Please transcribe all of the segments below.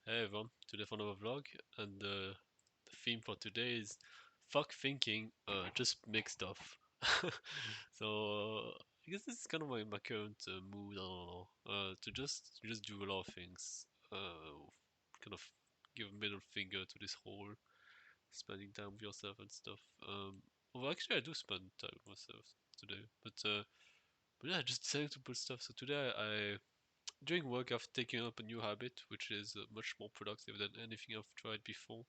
Hey everyone, today for another vlog, and the theme for today is fuck thinking, just make stuff. So I guess this is kind of my current mood. I don't know, to just do a lot of things. Kind of give a middle finger to this whole spending time with yourself and stuff. Well, actually, I do spend time with myself today, but yeah, just deciding to put stuff. So today during work, I've taken up a new habit, which is much more productive than anything I've tried before,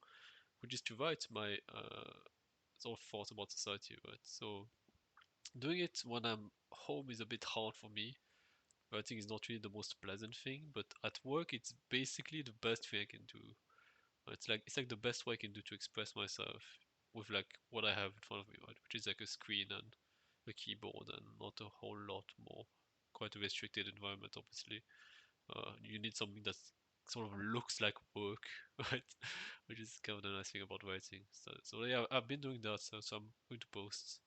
which is to write my sort of thoughts about society, right? So doing it when I'm home is a bit hard for me. Writing is not really the most pleasant thing, but at work, it's basically the best thing I can do. It's like the best way I can do to express myself with like what I have in front of me, right? Which is like a screen and a keyboard and not a whole lot more. Quite a restricted environment, obviously. You need something that sort of looks like work, right? Which is kind of the nice thing about writing. So yeah, I've been doing that. So I'm going to post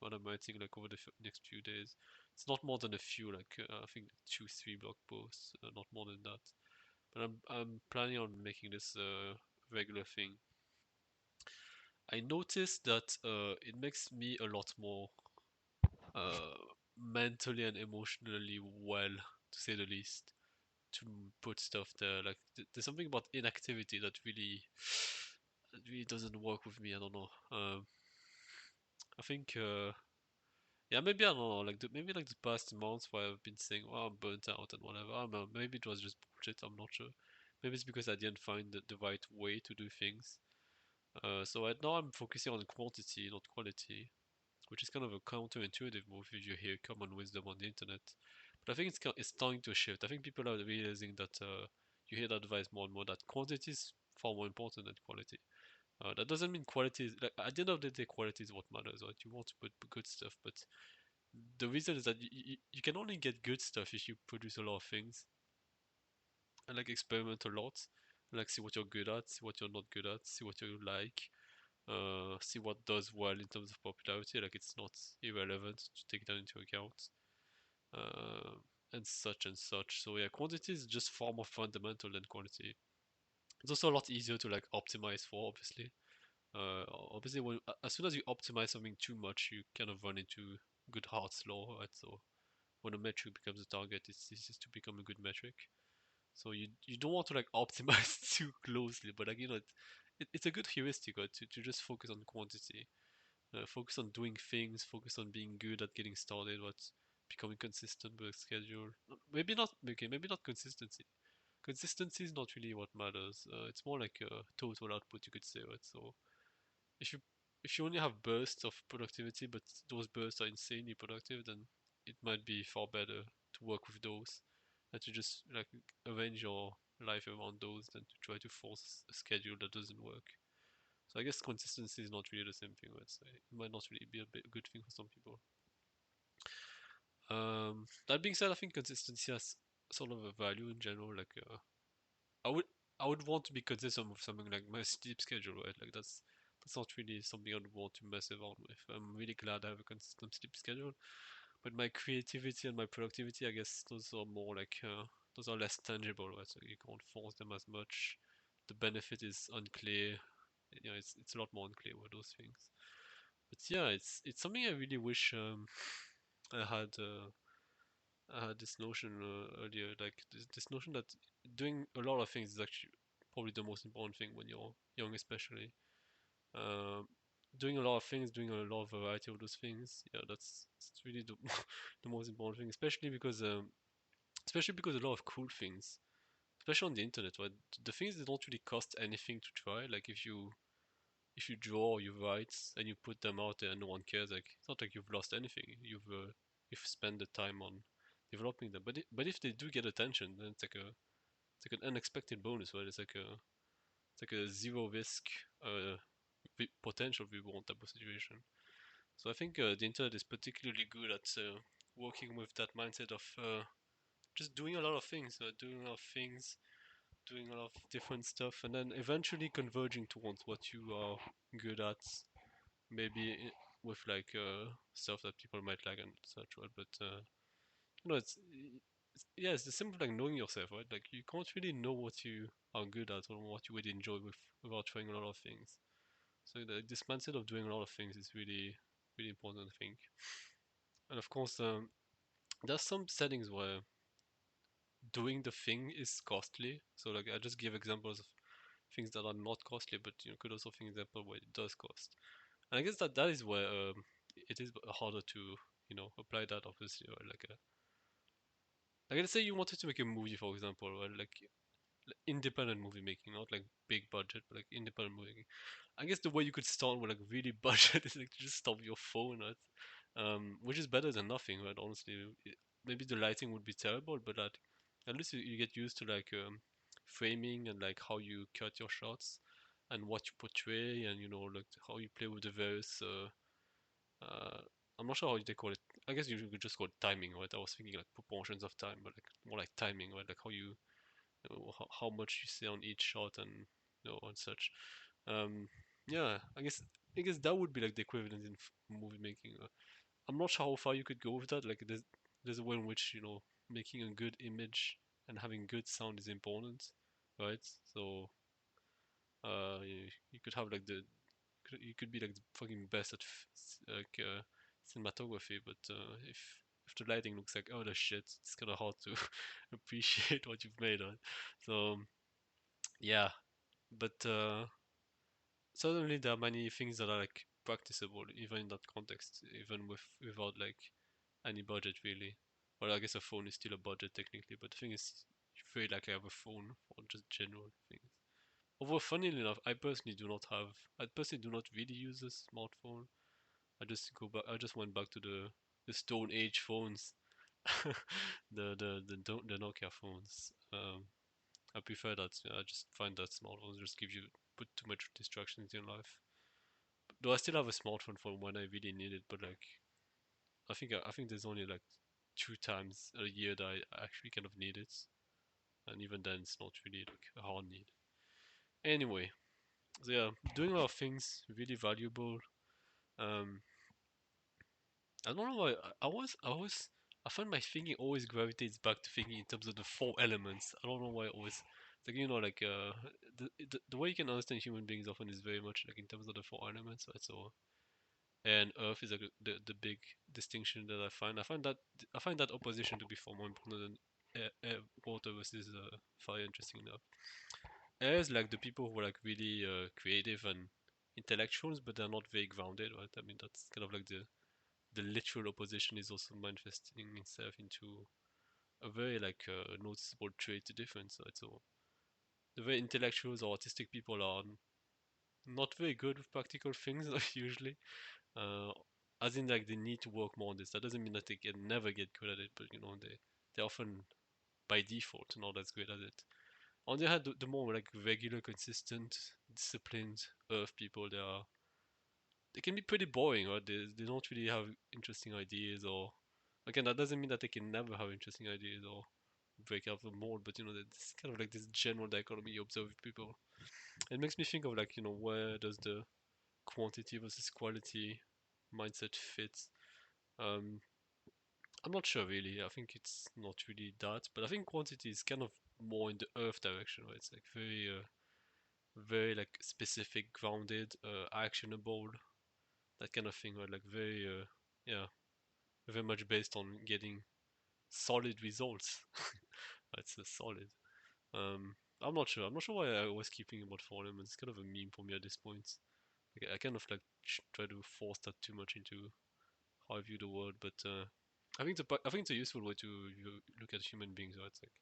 what I'm writing like over the next few days. It's not more than a few, like I think two, three blog posts, not more than that. But I'm planning on making this a regular thing. I noticed that it makes me a lot more uh, mentally and emotionally well, to say the least, to put stuff there. Like there's something about inactivity that really doesn't work with me. I don't know. I think yeah, maybe I don't know. Like maybe like the past months where I've been saying, "Oh, I'm burnt out" and whatever. I don't know. Maybe it was just bullshit. I'm not sure. Maybe it's because I didn't find the right way to do things. So right now I'm focusing on quantity, not quality, which is kind of a counterintuitive move if you hear common wisdom on the internet. But I think it's starting to shift. I think people are realizing that you hear that advice more and more that quantity is far more important than quality. That doesn't mean quality is like at the end of the day, quality is what matters, right? You want to put good stuff, but the reason is that you can only get good stuff if you produce a lot of things and like experiment a lot, like see what you're good at, see what you're not good at, see what you like, see what does well in terms of popularity. Like it's not irrelevant to take that into account, uh, and such and such. So yeah, quantity is just far more fundamental than quality. It's also a lot easier to like optimize for, obviously. Obviously, as soon as you optimize something too much, you kind of run into good Goodhart's law, right? So when a metric becomes a target, it's easy to become a good metric. So you don't want to like optimize too closely, but like it's a good heuristic, right? To just focus on quantity. Focus on doing things, focus on being good at getting started, what becoming consistent with a schedule. Maybe not okay, maybe not consistency. Consistency is not really what matters. It's more like a total output, you could say, right? So if you if you only have bursts of productivity, but those bursts are insanely productive, then it might be far better to work with those and to just like arrange your life around those than to try to force a schedule that doesn't work. So I guess consistency is not really the same thing. Let's say it might not really be a good thing for some people. That being said, I think consistency has sort of a value in general. Like I would I would want to be consistent with something like my sleep schedule, right? Like that's not really something I'd want to mess around with. I'm really glad I have a consistent sleep schedule, but my creativity and my productivity, I guess those are more like those are less tangible, right? So you can't force them as much. The benefit is unclear. It's a lot more unclear with those things. But yeah, it's something I really wish I had. I had this notion earlier, like this notion that doing a lot of things is actually probably the most important thing when you're young, especially. Um, Doing a lot of things, doing a lot of variety of those things, yeah, that's really the the most important thing, especially because a lot of cool things, especially on the internet, right? The things that don't really cost anything to try, like if you draw or you write and you put them out there and no one cares, like it's not like you've lost anything. You've spent the time on developing them. But if they do get attention, then it's like an unexpected bonus, right? It's like a zero risk uh potential reward type of situation. So I think the internet is particularly good at working with that mindset of just doing a lot of things, doing a lot of different stuff, and then eventually converging towards what you are good at, maybe with like stuff that people might like and such, right? But it's yeah, it's the simple like knowing yourself, right? Like you can't really know what you are good at or what you would enjoy without trying a lot of things. So this mindset of doing a lot of things is really important, I think. And of course, there's some settings where doing the thing is costly. So like I just give examples of things that are not costly, but you know could also think example where it does cost. And I guess that is where it is harder to apply that obviously, or like let's say you wanted to make a movie for example, or like independent movie making, not like big budget, but like independent movie making. I guess the way you could start with like really budget is like to just stop your phone, right? Which is better than nothing, right? Honestly, maybe the lighting would be terrible, but at least you get used to like framing and like how you cut your shots and what you portray, and like how you play with the various. I'm not sure how they call it. I guess you could just call it timing, right? I was thinking like proportions of time, but like more like timing, right? Like how how much you say on each shot and and such. Um, yeah, I guess that would be like the equivalent in movie making. I'm not sure how far you could go with that. Like there's a way in which making a good image and having good sound is important, right? So you could have like you could be like the fucking best at cinematography, but if the lighting looks like oh the shit, it's kind of hard to appreciate what you've made, right? So yeah, but certainly there are many things that are like practicable even in that context, even without like any budget really. Well, I guess a phone is still a budget technically, but the thing is, you very likely have a phone for just general things. Although, funnily enough, I personally do not really use a smartphone. I just went back to the Stone Age phones, the Nokia phones. I prefer that. Yeah, I just find that smartphones just give you put too much distractions in your life. Though I still have a smartphone for when I really need it, but like I think there's only like 2 times a year that I actually kind of need it, and even then it's not really like a hard need. Anyway, so yeah, doing a lot of things really valuable. Um, I don't know why I find my thinking always gravitates back to thinking in terms of the four elements. I don't know why it always like like the way you can understand human beings often is very much like in terms of the four elements, right? So and Earth is like the big distinction that I find. I find that opposition to be far more important than water versus fire. Interesting enough, air is like the people who are like really creative and intellectuals, but they're not very grounded, right? I mean, that's kind of like the literal opposition is also manifesting itself into a very like noticeable trait to difference, right? So the very intellectuals or artistic people are not very good with practical things usually. Uh, as in like they need to work more on this. That doesn't mean that they can never get good at it, but they often by default not as good at it. On the other hand, the more like regular, consistent, disciplined Earth people, they can be pretty boring, right? They don't really have interesting ideas, or again, that doesn't mean that they can never have interesting ideas or break out the mold, but it's kind of like this general dichotomy you observe with people. It makes me think of like where does the quantity versus quality mindset fit? Um, I'm not sure really. I think it's not really that, but I think quantity is kind of more in the Earth direction, where it's like very like specific, grounded, actionable, that kind of thing, right? Like very, yeah, very much based on getting solid results. It's solid. I'm not sure. I'm not sure why I was keeping about four elements. It's kind of a meme for me at this point. Like, I kind of like try to force that too much into how I view the world, but I think it's a useful way to look at human beings. Right? It's like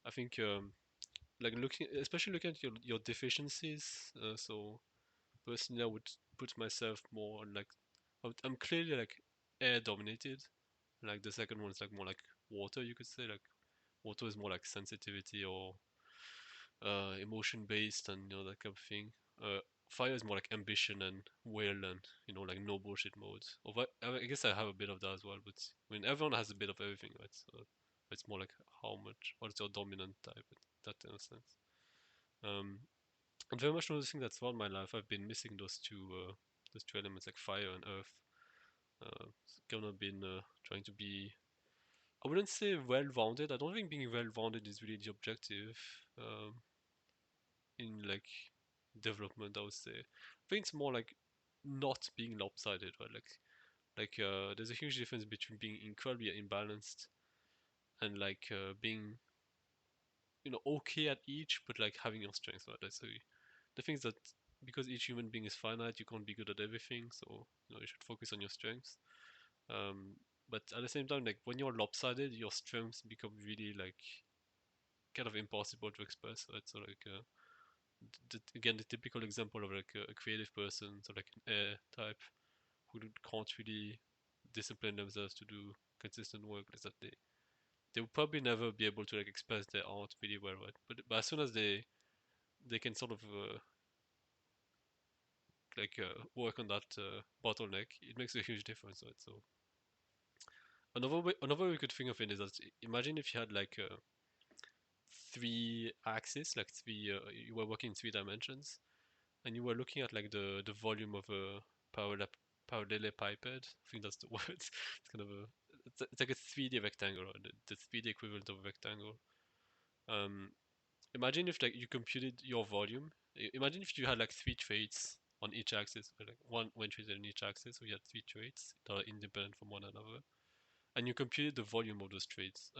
I think like especially looking at your deficiencies. So personally, I would put myself more on like I'm clearly like air dominated. Like the second one is like more like water, you could say. Like water is more like sensitivity or emotion based and that kind of thing. Fire is more like ambition and will and like no bullshit mode. Although I guess I have a bit of that as well, but I mean everyone has a bit of everything, right? So it's more like how much what is your dominant type in that instance. Um, I'm very much noticing that throughout my life I've been missing those two elements like fire and earth. Kind of been trying to be I wouldn't say well-rounded. I don't think being well-rounded is really the objective in like development, I would say. I think it's more like not being lopsided, right? There's a huge difference between being incredibly imbalanced and being okay at each, but like having your strengths, right? So the thing is that because each human being is finite, you can't be good at everything. So you should focus on your strengths. Um, but at the same time, like when you're lopsided, your strengths become really like kind of impossible to express, right? So again, the typical example of like a creative person, so like an air type who can't really discipline themselves to do consistent work, is that they will probably never be able to like express their art really well, right? But as soon as they can sort of work on that bottleneck, it makes a huge difference, right? So another way we could think of it is that imagine if you had like three axes, like three you were working in three dimensions, and you were looking at like the volume of a parallel parallelepiped. I think that's the word. It's kind of a it's like a 3D rectangle, or the 3D equivalent of a rectangle. Um, Imagine if like you computed your volume. Imagine if you had like three traits on each axis, or, like one trait on each axis. So you had three traits that are independent from one another, and you computed the volume of those traits.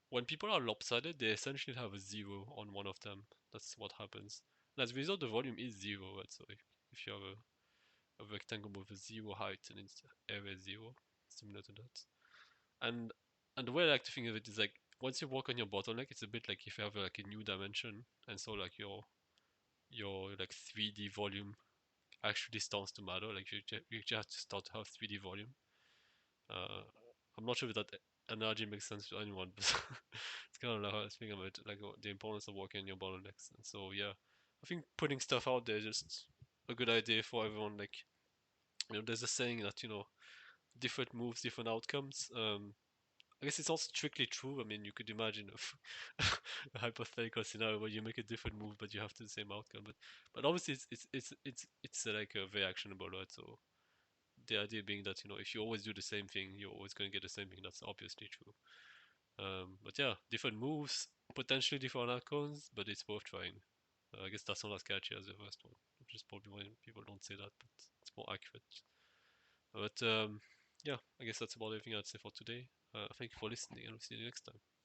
When people are lopsided, they essentially have a zero on one of them. That's what happens. And as a result, the volume is zero, right? So if you have a rectangle with a zero height and its area is zero, similar to that. And and the way I like to think of it is like once you work on your bottleneck, it's a bit like if you have like a new dimension, and so like your like 3D volume actually starts to matter. Like you just have to start to have 3D volume. Uh, I'm not sure if that analogy makes sense to anyone, but it's kind of like how I was thinking about it, like the importance of working on your bottlenecks. And so yeah, I think putting stuff out there is just a good idea for everyone. Like there's a saying that different moves, different outcomes. I guess it's also strictly true. I mean, you could imagine a hypothetical scenario where you make a different move, but you have the same outcome. But obviously, it's like a very actionable, right? So the idea being that if you always do the same thing, you're always going to get the same thing. That's obviously true. But yeah, different moves, potentially different outcomes, but it's worth trying. I guess that's not as catchy as the first one, which is probably why people don't say that, but it's more accurate. But yeah, I guess that's about everything I'd say for today. Thank you for listening, and we'll see you next time.